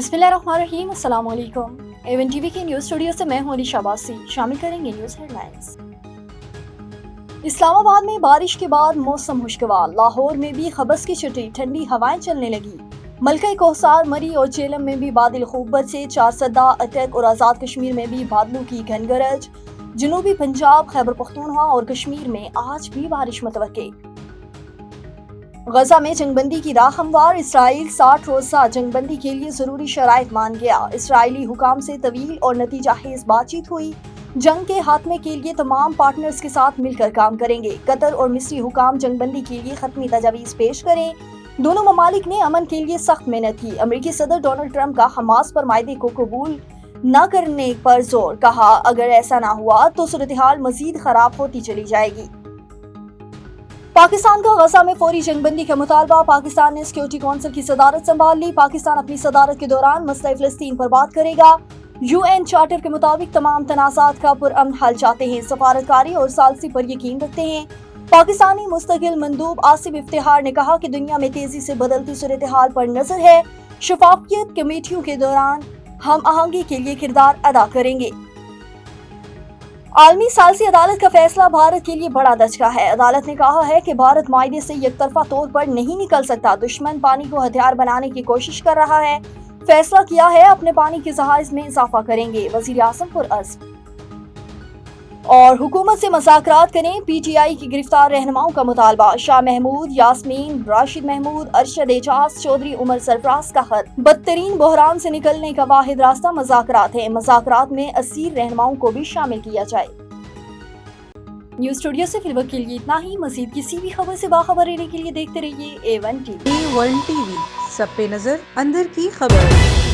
बिस्मिल्लाहिर्रहमानिर्रहीम, अस्सलाम वालेकुम। एवन टीवी के न्यूज़ स्टूडियो से मैं हूं अली शाबासी। शामिल करेंगे न्यूज़ हेडलाइंस। इस्लामाबाद में बारिश के बाद मौसम खुशगवार। लाहौर में भी खबस की छुट्टी, ठंडी हवाएं चलने लगी। मलका कोहसार, मरी और चेलम में भी बादल खूब बरसे। चारसदा, अटक और आज़ाद कश्मीर में भी बादलों की घन गरज। जनूबी पंजाब, खैबर पख्तूनख्वा और कश्मीर में आज भी बारिश मुतवक्के। गजा में जंगबंदी की राह हमवार। इसराइल 60 रोज़ा जंगबंदी के लिए जरूरी शराइत मान गया। इसराइली हुकाम से तवील और नतीजा खेज बातचीत हुई। जंग के खात्मे के लिए तमाम पार्टनर्स के साथ मिलकर काम करेंगे। कतर और मिस्री हुकाम जंगबंदी के लिए खत्मी तजावीज़ पेश करें। दोनों ममालिक ने अमन के लिए सख्त मेहनत की। अमेरिकी सदर डोनाल्ड ट्रंप का हमास पर मायदे को कबूल न करने पर जोर। कहा, अगर ऐसा ना हुआ तो सूरत हाल मजीद खराब होती चली जाएगी। पाकिस्तान का गजा में फौरी जंगबंदी का मुतालबा। पाकिस्तान ने सिक्योरिटी काउंसिल की सदारत संभाल ली। पाकिस्तान अपनी सदारत के दौरान मसला फिलिस्तीन पर बात करेगा। UN चार्टर के मुताबिक तमाम तनाज़ात का पुरअमन हल चाहते हैं। सफारतकारी और सालसी पर यकीन रखते हैं। पाकिस्तानी मुस्तकिल मंदूब आसिफ इफ्तिखार ने कहा कि दुनिया में तेजी से बदलती सूरत हाल पर नजर है। शफाफियत कमेटियों के दौरान हम आहंगी के लिए किरदार अदा करेंगे। आलमी सालसी अदालत का फैसला भारत के लिए बड़ा दचका है। अदालत ने कहा है कि भारत मायदे से एकतरफा तौर पर नहीं निकल सकता। दुश्मन पानी को हथियार बनाने की कोशिश कर रहा है। फैसला किया है, अपने पानी के जहाज में इजाफा करेंगे। वजीर आज़म पुरअज़्म। और हुकूमत से मुज़ाकरात करें। PTI की गिरफ्तार रहनुमाओं का मुतालबा। शाह महमूद, यास्मीन, राशिद महमूद, अरशद एजाज, चौधरी उमर सरफराज का खत। बदतरीन बहरान से निकलने का वाहिद रास्ता मुज़ाकरात है। मुज़ाकरात में असीर रहनुमाओं को भी शामिल किया जाए। न्यूज़ स्टूडियो से फिलहाल के लिए इतना ही। मज़ीद किसी भी खबर से बाखबर रहने के लिए देखते रहिए A1 TV। A1 TV, सब पे नजर, अंदर की खबर।